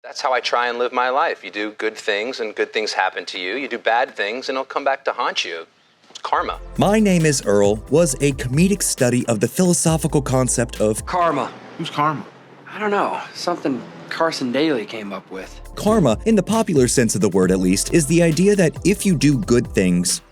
That's how I try and live my life. You do good things and good things happen to you. You do bad things and it'll come back to haunt you. It's karma. My Name is Earl was a comedic study of the philosophical concept of karma. Who's karma? I don't know. Something Carson Daly came up with. Karma, in the popular sense of the word at least, is the idea that if you do good things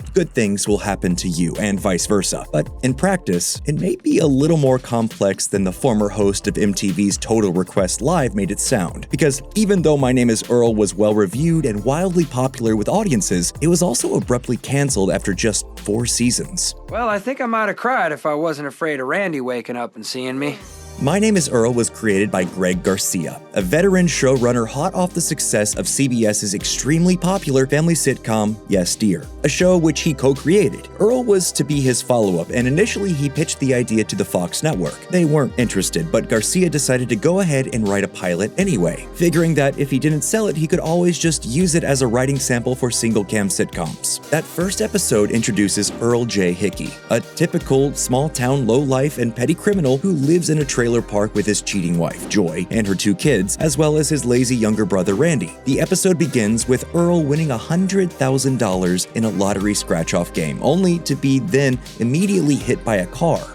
will happen to you, and vice versa. But in practice, it may be a little more complex than the former host of MTV's Total Request Live made it sound. Because even though My Name is Earl was well-reviewed and wildly popular with audiences, it was also abruptly canceled after just 4 seasons. Well, I think I might have cried if I wasn't afraid of Randy waking up and seeing me. My Name is Earl was created by Greg Garcia, a veteran showrunner hot off the success of CBS's extremely popular family sitcom Yes Dear, a show which he co-created. Earl was to be his follow-up, and initially he pitched the idea to the Fox network. They weren't interested, but Garcia decided to go ahead and write a pilot anyway, figuring that if he didn't sell it, he could always just use it as a writing sample for single-cam sitcoms. That first episode introduces Earl J. Hickey, a typical small-town low-life and petty criminal who lives in a trailer park with his cheating wife, Joy, and her 2 kids, as well as his lazy younger brother, Randy. The episode begins with Earl winning $100,000 in a lottery scratch-off game, only to be then immediately hit by a car.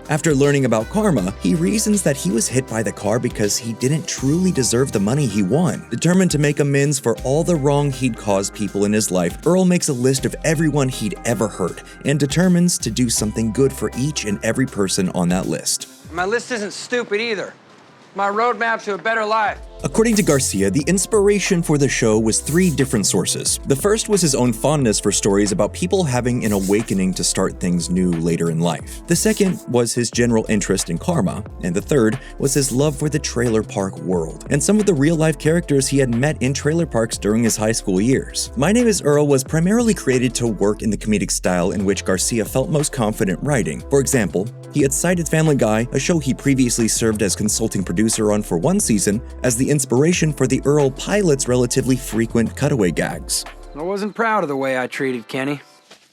After learning about karma, he reasons that he was hit by the car because he didn't truly deserve the money he won. Determined to make amends for all the wrong he'd caused people in his life, Earl makes a list of everyone he'd ever hurt and determines to do something good for each and every person on that list. My list isn't stupid either. My roadmap to a better life. According to Garcia, the inspiration for the show was 3 different sources. The first was his own fondness for stories about people having an awakening to start things new later in life. The second was his general interest in karma, and the third was his love for the trailer park world and some of the real-life characters he had met in trailer parks during his high school years. My Name is Earl was primarily created to work in the comedic style in which Garcia felt most confident writing. For example, he had cited Family Guy, a show he previously served as consulting producer on for 1 season, as the inspiration for the Earl pilot's relatively frequent cutaway gags. I wasn't proud of the way I treated Kenny.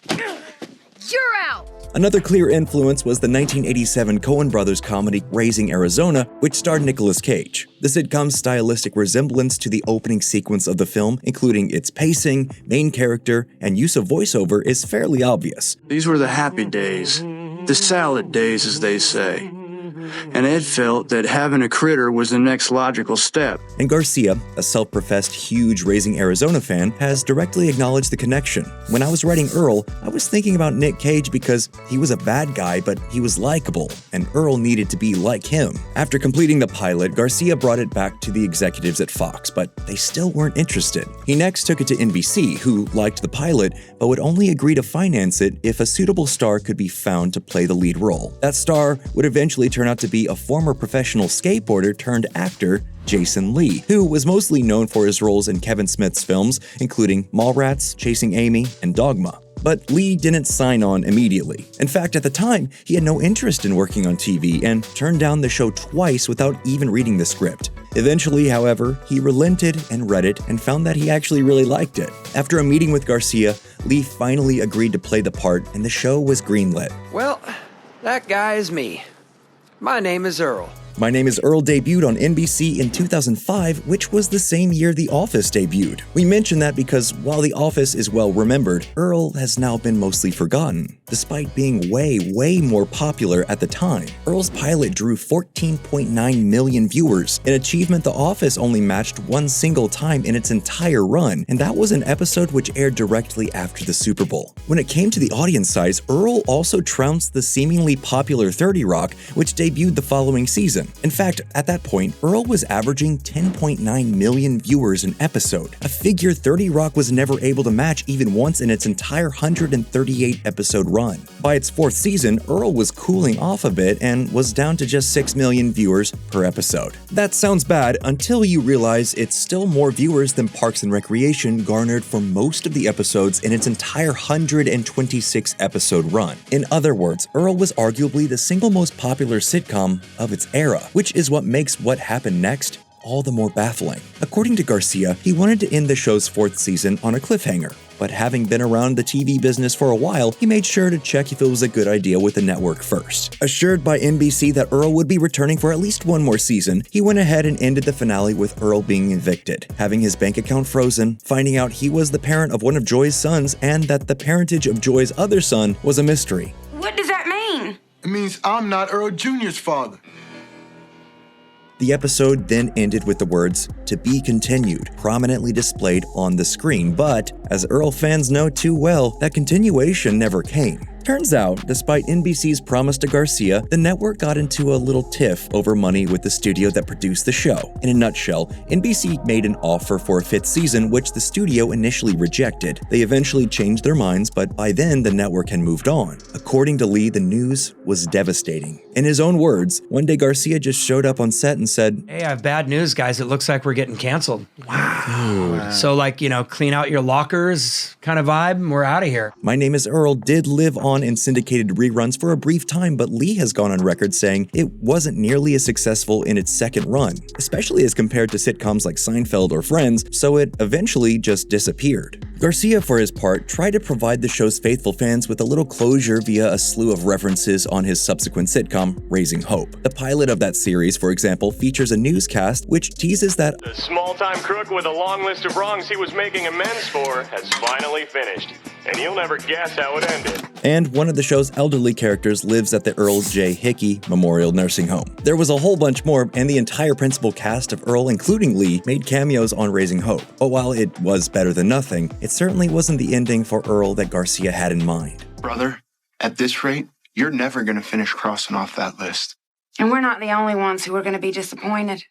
You're out! Another clear influence was the 1987 Coen Brothers comedy Raising Arizona, which starred Nicolas Cage. The sitcom's stylistic resemblance to the opening sequence of the film, including its pacing, main character, and use of voiceover, is fairly obvious. These were the happy days. The salad days, as they say. And Ed felt that having a critter was the next logical step. And Garcia, a self-professed huge Raising Arizona fan, has directly acknowledged the connection. When I was writing Earl, I was thinking about Nick Cage because he was a bad guy, but he was likable, and Earl needed to be like him. After completing the pilot, Garcia brought it back to the executives at Fox, but they still weren't interested. He next took it to NBC, who liked the pilot, but would only agree to finance it if a suitable star could be found to play the lead role. That star would eventually turn out to be a former professional skateboarder turned actor, Jason Lee, who was mostly known for his roles in Kevin Smith's films, including Mallrats, Chasing Amy, and Dogma. But Lee didn't sign on immediately. In fact, at the time, he had no interest in working on TV and turned down the show twice without even reading the script. Eventually, however, he relented and read it and found that he actually really liked it. After a meeting with Garcia, Lee finally agreed to play the part, and the show was greenlit. Well, that guy is me. My name is Earl. My Name is Earl debuted on NBC in 2005, which was the same year The Office debuted. We mention that because while The Office is well remembered, Earl has now been mostly forgotten, despite being way more popular at the time. Earl's pilot drew 14.9 million viewers, an achievement The Office only matched 1 single time in its entire run, and that was an episode which aired directly after the Super Bowl. When it came to the audience size, Earl also trounced the seemingly popular 30 Rock, which debuted the following season. In fact, at that point, Earl was averaging 10.9 million viewers an episode, a figure 30 Rock was never able to match even once in its entire 138-episode run. By its 4th season, Earl was cooling off a bit and was down to just 6 million viewers per episode. That sounds bad until you realize it's still more viewers than Parks and Recreation garnered for most of the episodes in its entire 126-episode run. In other words, Earl was arguably the single most popular sitcom of its era, which is what makes What Happened Next all the more baffling. According to Garcia, he wanted to end the show's 4th season on a cliffhanger. But having been around the TV business for a while, he made sure to check if it was a good idea with the network first. Assured by NBC that Earl would be returning for at least one more season, he went ahead and ended the finale with Earl being evicted, having his bank account frozen, finding out he was the parent of one of Joy's sons, and that the parentage of Joy's other son was a mystery. What does that mean? It means I'm not Earl Jr.'s father. The episode then ended with the words, "To be continued," prominently displayed on the screen, but, as Earl fans know too well, that continuation never came. Turns out, despite NBC's promise to Garcia, the network got into a little tiff over money with the studio that produced the show. In a nutshell, NBC made an offer for a 5th season, which the studio initially rejected. They eventually changed their minds, but by then the network had moved on. According to Lee, the news was devastating. In his own words, one day Garcia just showed up on set and said, Hey, I have bad news, guys. It looks like we're getting canceled. Wow. So, clean out your lockers kind of vibe, and we're out of here. My Name Is Earl did live on in syndicated reruns for a brief time, but Lee has gone on record saying it wasn't nearly as successful in its second run, especially as compared to sitcoms like Seinfeld or Friends, so it eventually just disappeared. Garcia, for his part, tried to provide the show's faithful fans with a little closure via a slew of references on his subsequent sitcom, Raising Hope. The pilot of that series, for example, features a newscast which teases that the small-time crook with a long list of wrongs he was making amends for has finally finished, and you'll never guess how it ended. And one of the show's elderly characters lives at the Earl J. Hickey Memorial Nursing Home. There was a whole bunch more, and the entire principal cast of Earl, including Lee, made cameos on Raising Hope. But while it was better than nothing, it certainly wasn't the ending for Earl that Garcia had in mind. Brother, at this rate, you're never going to finish crossing off that list. And we're not the only ones who are going to be disappointed.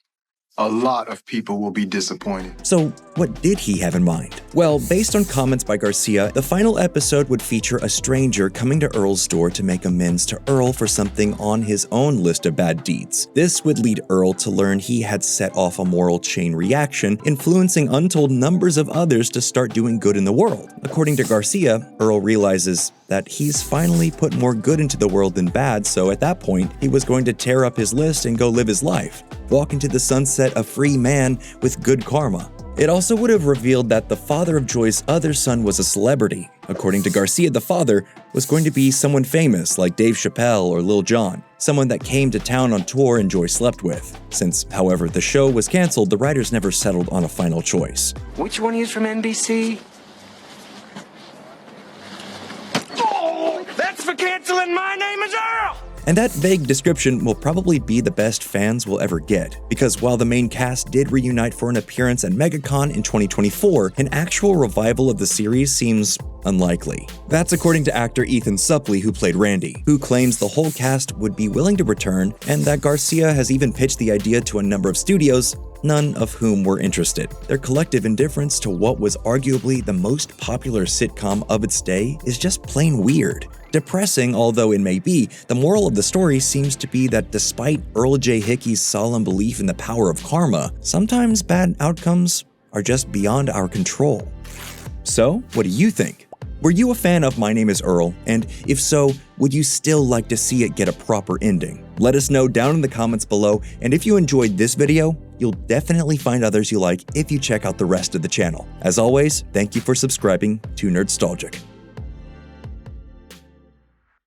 A lot of people will be disappointed. So, what did he have in mind? Well, based on comments by Garcia, the final episode would feature a stranger coming to Earl's door to make amends to Earl for something on his own list of bad deeds. This would lead Earl to learn he had set off a moral chain reaction, influencing untold numbers of others to start doing good in the world. According to Garcia, Earl realizes that he's finally put more good into the world than bad, so at that point, he was going to tear up his list and go live his life, walk into the sunset a free man with good karma. It also would have revealed that the father of Joy's other son was a celebrity. According to Garcia, the father was going to be someone famous like Dave Chappelle or Lil Jon, someone that came to town on tour and Joy slept with. Since, however, the show was canceled, the writers never settled on a final choice. Which one is from NBC? Oh, that's for canceling My Name Is Earl! And that vague description will probably be the best fans will ever get, because while the main cast did reunite for an appearance at MegaCon in 2024, an actual revival of the series seems unlikely. That's according to actor Ethan Suplee, who played Randy, who claims the whole cast would be willing to return, and that Garcia has even pitched the idea to a number of studios, none of whom were interested. Their collective indifference to what was arguably the most popular sitcom of its day is just plain weird. Depressing, although it may be, the moral of the story seems to be that despite Earl J. Hickey's solemn belief in the power of karma, sometimes bad outcomes are just beyond our control. So, what do you think? Were you a fan of My Name Is Earl? And if so, would you still like to see it get a proper ending? Let us know down in the comments below, and if you enjoyed this video, you'll definitely find others you like if you check out the rest of the channel. As always, thank you for subscribing to Nerdstalgic.